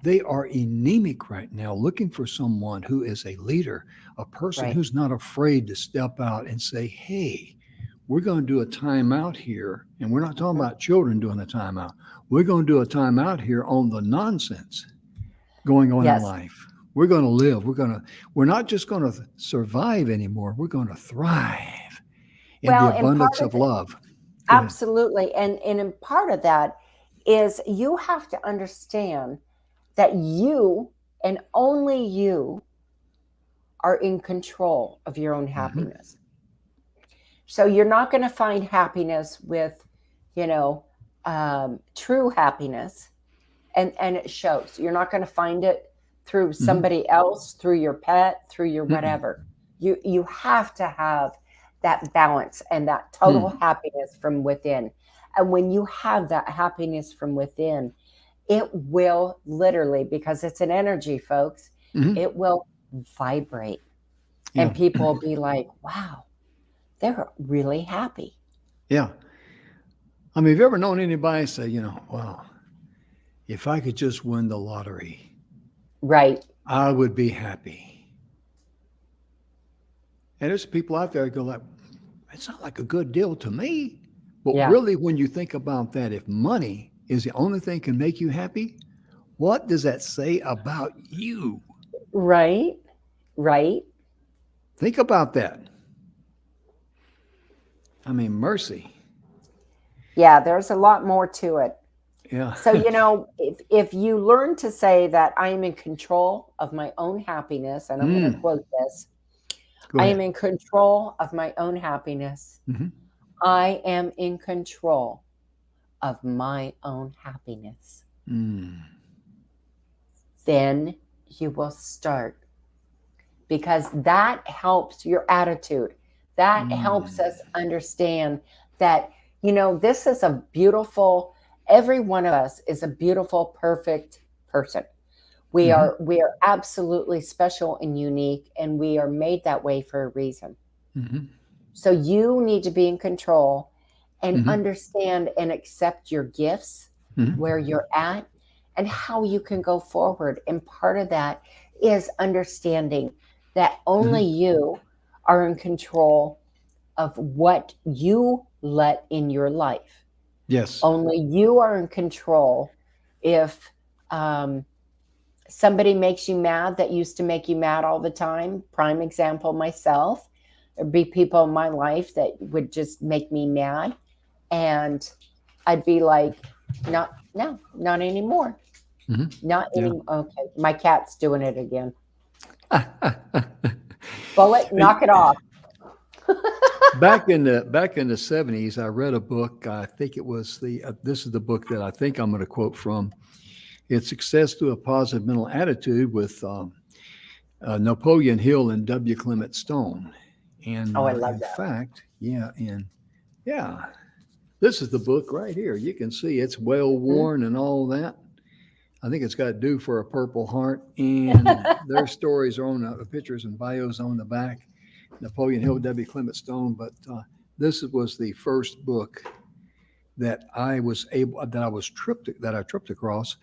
they are anemic right now, looking for someone who is a leader, a person
Right.
who's not afraid to step out and say, hey, we're going to do a timeout here. And we're not talking
Mhm.
about children doing a timeout. We're going to do a timeout here on the nonsense going on in
Yes.
life. We're going to live. We're not just going to survive anymore. We're going to thrive in the
Well, and part
abundance
of
of
it,
love. Go ahead.
absolutely, and in part of that is you have to understand that you and only you are in control of your own happiness. So you're not going to find happiness with, true happiness. And it shows. You're not going to find it through somebody else, through your pet, through your whatever. You have to have that balance and that total happiness from within. And when you have that happiness from within, it will literally, because it's an energy, folks, it will vibrate.
Yeah.
And people will be like, wow, they're really happy.
Yeah. I mean, have you ever known anybody say, wow, if I could just win the lottery,
Right.
I would be happy. And there's people out there that go like, it sounds like a good deal to me. But really, when you think about that, if money is the only thing can make you happy, what does that say about you?
Right. Right.
Think about that. I mean, mercy.
Yeah, there's a lot more to it.
Yeah.
So, if you learn to say that I am in control of my own happiness, and I'm going to quote this, I am in control of my own happiness. I am in control of my own happiness. Then you will start, because that helps your attitude. That helps us understand that, this is a beautiful, every one of us is a beautiful, perfect person. We are absolutely special and unique, and we are made that way for a reason. So you need to be in control and understand and accept your gifts, where you're at, and how you can go forward. And part of that is understanding that only you are in control of what you let in your life.
Yes.
Only you are in control. If somebody makes you mad that used to make you mad all the time, prime example, myself, there'd be people in my life that would just make me mad. And I'd be like, not anymore. Not anymore. Okay, my cat's doing it again. Bullet, knock it off.
Back in the 70s, I read a book. I think it was this is the book that I think I'm going to quote from. It's Success Through a Positive Mental Attitude with Napoleon Hill and W. Clement Stone. And
I love
in
that.
fact, this is the book right here. You can see it's well worn and all that. I think it's got "Do for a Purple Heart," and their stories are on the pictures and bios on the back. Napoleon Hill, W. Clement Stone. But this was the first book that I tripped across.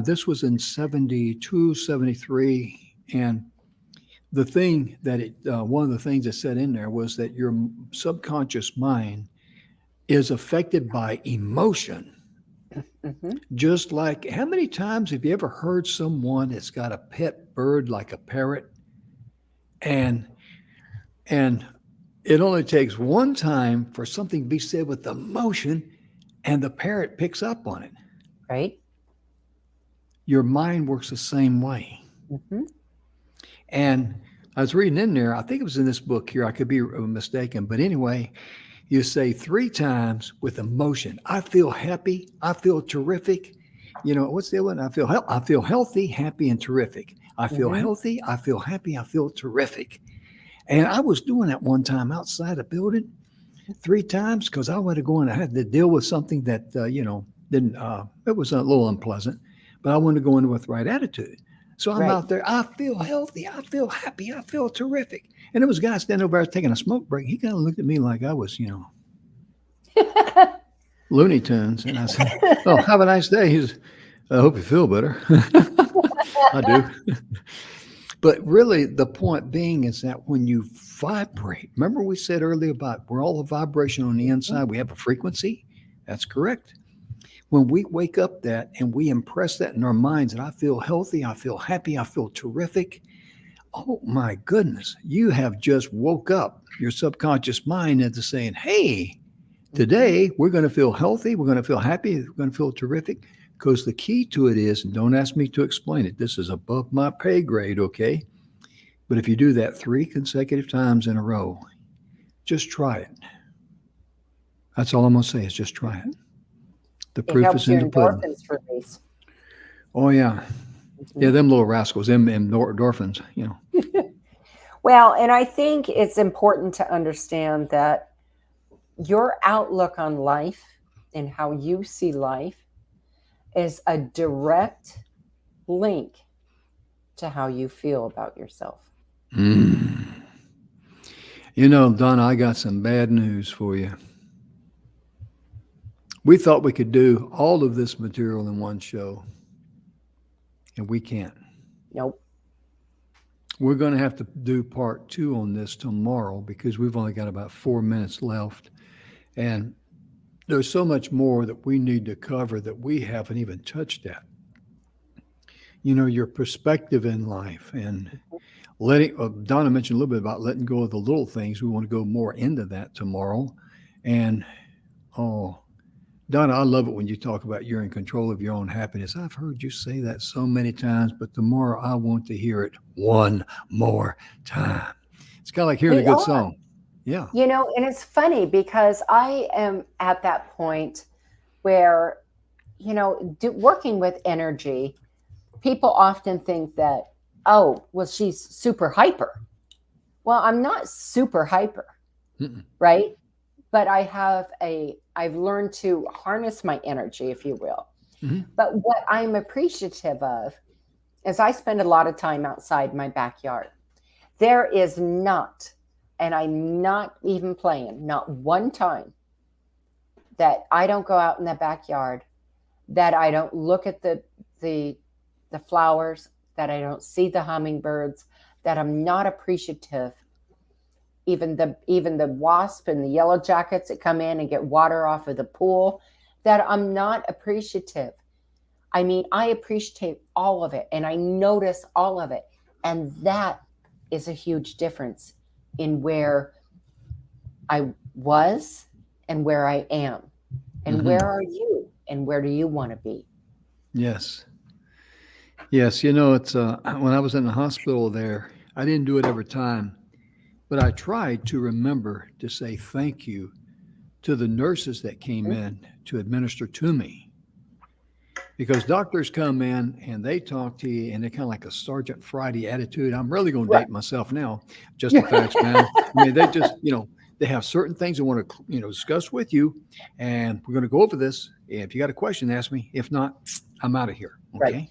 This was in 72, 73. And the thing that one of the things that said in there was that your subconscious mind is affected by emotion. Just like, how many times have you ever heard someone that's got a pet bird like a parrot, and it only takes one time for something to be said with emotion, and the parrot picks up on it.
Right.
Your mind works the same way. And I was reading in there, I think it was in this book here, I could be mistaken, but anyway, you say 3 times with emotion. I feel happy. I feel terrific. What's the other one? I feel healthy, happy, and terrific. I feel healthy. I feel happy. I feel terrific. And I was doing that one time outside a building 3 times because I wanted to go and I had to deal with something that, didn't, it was a little unpleasant, but I wanted to go in with the right attitude. So I'm out there. I feel healthy. I feel happy. I feel terrific. And there was a guy standing over there taking a smoke break. He kind of looked at me like I was, Looney Tunes. And I said, "Oh, have a nice day." He says, "I hope you feel better." I do. But really, the point being is that when you vibrate, remember we said earlier about we're all a vibration on the inside. We have a frequency. That's correct. When we wake up that and we impress that in our minds that I feel healthy, I feel happy, I feel terrific. Oh my goodness, you have just woke up your subconscious mind into saying, hey, Today, we're going to feel healthy. We're going to feel happy. We're going to feel terrific. Because the key to it is, and don't ask me to explain it, this is above my pay grade, okay? But if you do that 3 consecutive times in a row, just try it. That's all I'm going to say is just try it. The
It
proof
helps
is in
your
the pudding.
endorphins release.
Oh, yeah. Yeah, them little rascals, them endorphins,
Well, and I think it's important to understand that your outlook on life and how you see life is a direct link to how you feel about yourself.
Mm. Donna, I got some bad news for you. We thought we could do all of this material in one show, and we can't.
Nope.
We're going to have to do part 2 on this tomorrow because we've only got about 4 minutes left. And there's so much more that we need to cover that we haven't even touched at. Your perspective in life and Donna mentioned a little bit about letting go of the little things. We want to go more into that tomorrow. And, Donna, I love it when you talk about you're in control of your own happiness. I've heard you say that so many times, but tomorrow I want to hear it one more time. It's kind of like hearing a good song. Yeah.
And it's funny because I am at that point where, working with energy, people often think that, oh, well, she's super hyper. Well, I'm not super hyper, right? But I've learned to harness my energy, if you will. Mm-hmm. But what I'm appreciative of is I spend a lot of time outside my backyard. There is not, and I'm not even playing, not one time that I don't go out in the backyard, that I don't look at the flowers, that I don't see the hummingbirds, that I'm not appreciative. Even the wasp and the yellow jackets that come in and get water off of the pool, that I'm not appreciative. I mean, I appreciate all of it and I notice all of it. And that is a huge difference in where I was and where I am. And where are you and where do you want to be?
Yes. Yes. It's when I was in the hospital there, I didn't do it every time. But I tried to remember to say thank you to the nurses that came in to administer to me. Because doctors come in and they talk to you and they're kind of like a Sergeant Friday attitude. I'm really going to date myself now. Just the facts, man. I mean, they just, they have certain things they want to, discuss with you. And we're going to go over this. If you got a question, ask me. If not, I'm out of here. Okay. Right.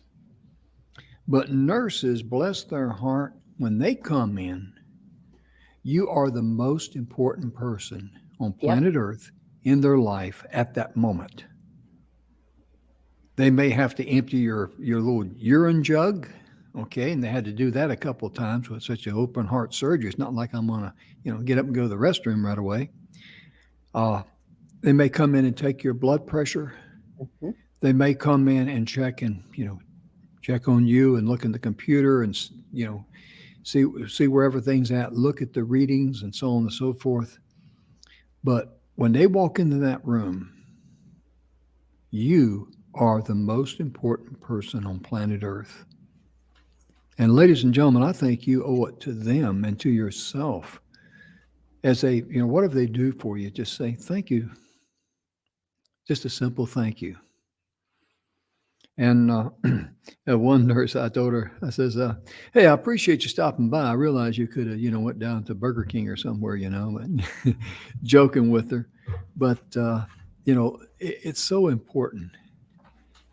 But nurses, bless their heart, when they come in, you are the most important person on planet Earth in their life at that moment. They may have to empty your little urine jug, okay, and they had to do that a couple of times with such an open heart surgery. It's not like I'm going to, get up and go to the restroom right away. They may come in and take your blood pressure. Mm-hmm. They may come in and check on you and look in the computer and, see where everything's at, look at the readings and so on and so forth. But when they walk into that room, you are the most important person on planet Earth. And ladies and gentlemen, I think you owe it to them and to yourself as whatever they do for you, just say thank you. Just a simple thank you. And one nurse, I told her, I says, hey, I appreciate you stopping by. I realize you could have, went down to Burger King or somewhere, and joking with her. But, it's so important.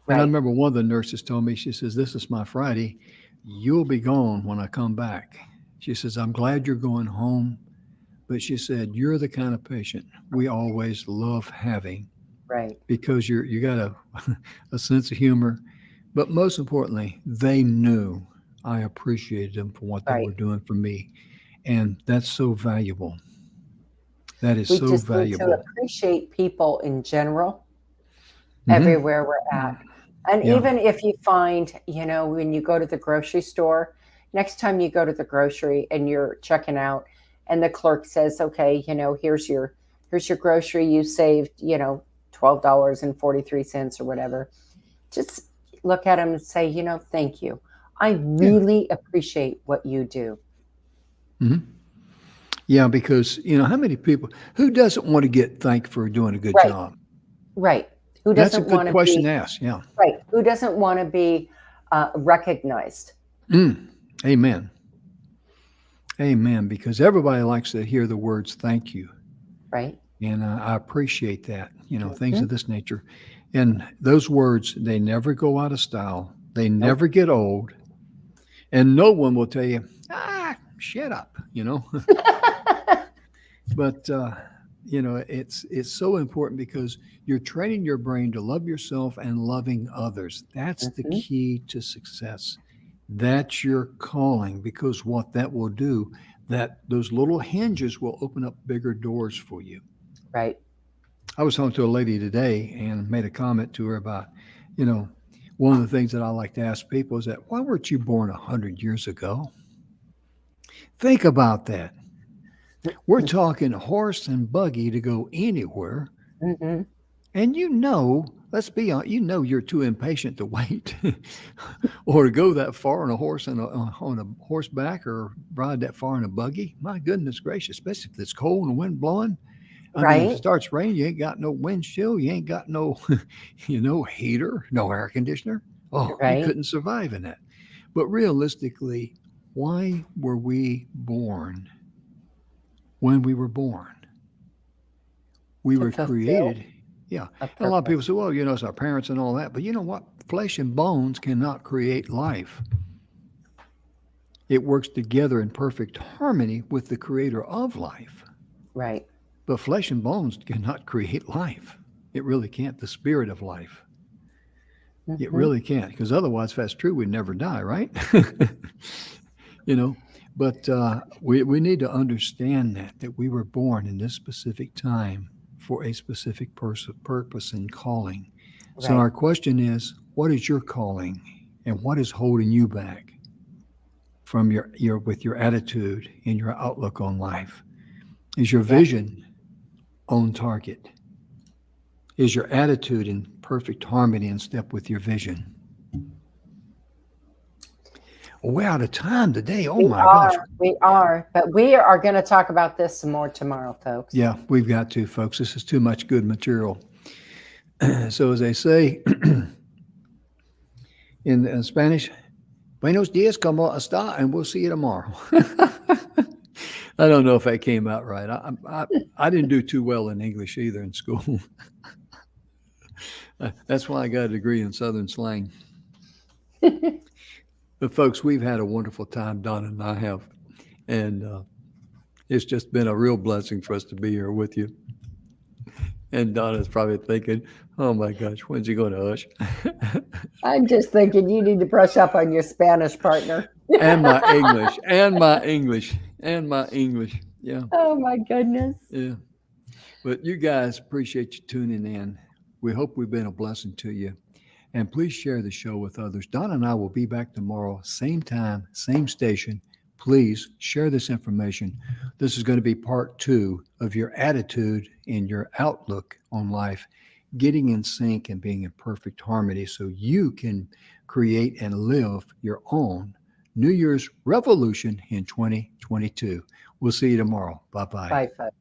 Right. And I remember one of the nurses told me, she says, this is my Friday. You'll be gone when I come back. She says, I'm glad you're going home. But she said, you're the kind of patient we always love having. Right. Because you got a sense of humor. But most importantly, they knew I appreciated them for what they were doing for me. And that's so valuable. That is so valuable. We just need to
appreciate people in general, everywhere we're at. And even if you find, when you go to the grocery store, next time you go to the grocery and you're checking out and the clerk says, okay, here's your here's your grocery. You saved, $12.43 or whatever. Just look at them and say, thank you. I really appreciate what you do.
Mm-hmm. Yeah, because, how many people, who doesn't want to get thanked for doing a good
Right.
job?
Right. Who
That's a
doesn't
good
want to
question
be
to ask. Yeah.
right? Who doesn't want to be recognized?
Amen. Amen. Because everybody likes to hear the words "thank you,"
Right.
and I appreciate that. Things
Mhm.
of this nature, and those words, they never go out of style. They
Nope.
never get old, and no one will tell you, shut up. But it's so important because you're training your brain to love yourself and loving others. That's the
Mhm.
key to success. That's your calling, because what that will do, that those little hinges will open up bigger doors for you.
Right.
I was talking to a lady today and made a comment to her about, one of the things that I like to ask people is that, why weren't you born 100 years ago? Think about that. We're talking horse and buggy to go anywhere.
Mhm.
And let's be honest, you're too impatient to wait or to go that far on a horse and on a horseback, or ride that far in a buggy. My goodness gracious, especially if it's cold and wind blowing. I mean, if it
Right.
starts raining, you ain't got no wind chill, you ain't got no, heater, no air conditioner. Oh, you
Right.
couldn't survive in that. But realistically, why were we born when we were born? We
To
were
fulfill
created. Yeah.
a
And a lot of people
purpose.
say, well, it's our parents and all that. But you know what? Flesh and bones cannot create life. It works together in perfect harmony with the creator of life.
Right.
But flesh and bones cannot create life. It really can't. The spirit of life. It
Mhm.
really can't. Because otherwise, if that's true, we'd never die, right? you know. But we need to understand that we were born in this specific time for a specific purpose and calling. So
Right.
our question is, what is your calling, and what is holding you back from your attitude and your outlook on life? Is your
Yep.
vision on target? Is your attitude in perfect harmony and step with your vision? Well, we're out of time today. Oh
We
my gosh.
are. We are. But we are going to talk about this some more tomorrow, folks.
Yeah, we've got to, folks. This is too much good material. So, as they say in Spanish, Buenos dias, como está, and we'll see you tomorrow. I don't know if that came out right. I didn't do too well in English either in school. That's why I got a degree in Southern slang. But, folks, we've had a wonderful time, Donna and I have. And it's just been a real blessing for us to be here with you. And Donna's probably thinking, oh my gosh, when's he going to hush?
I'm just thinking you need to brush up on your Spanish, partner.
And my English, and my English, and my English. Yeah.
Oh, my goodness.
Yeah. But you guys, appreciate you tuning in. We hope we've been a blessing to you. And please share the show with others. Donna and I will be back tomorrow, same time, same station. Please share this information. This is going to be part 2 of your attitude and your outlook on life, getting in sync and being in perfect harmony so you can create and live your own New Year's revolution in 2022. We'll see you tomorrow. Bye-bye.
Bye, folks.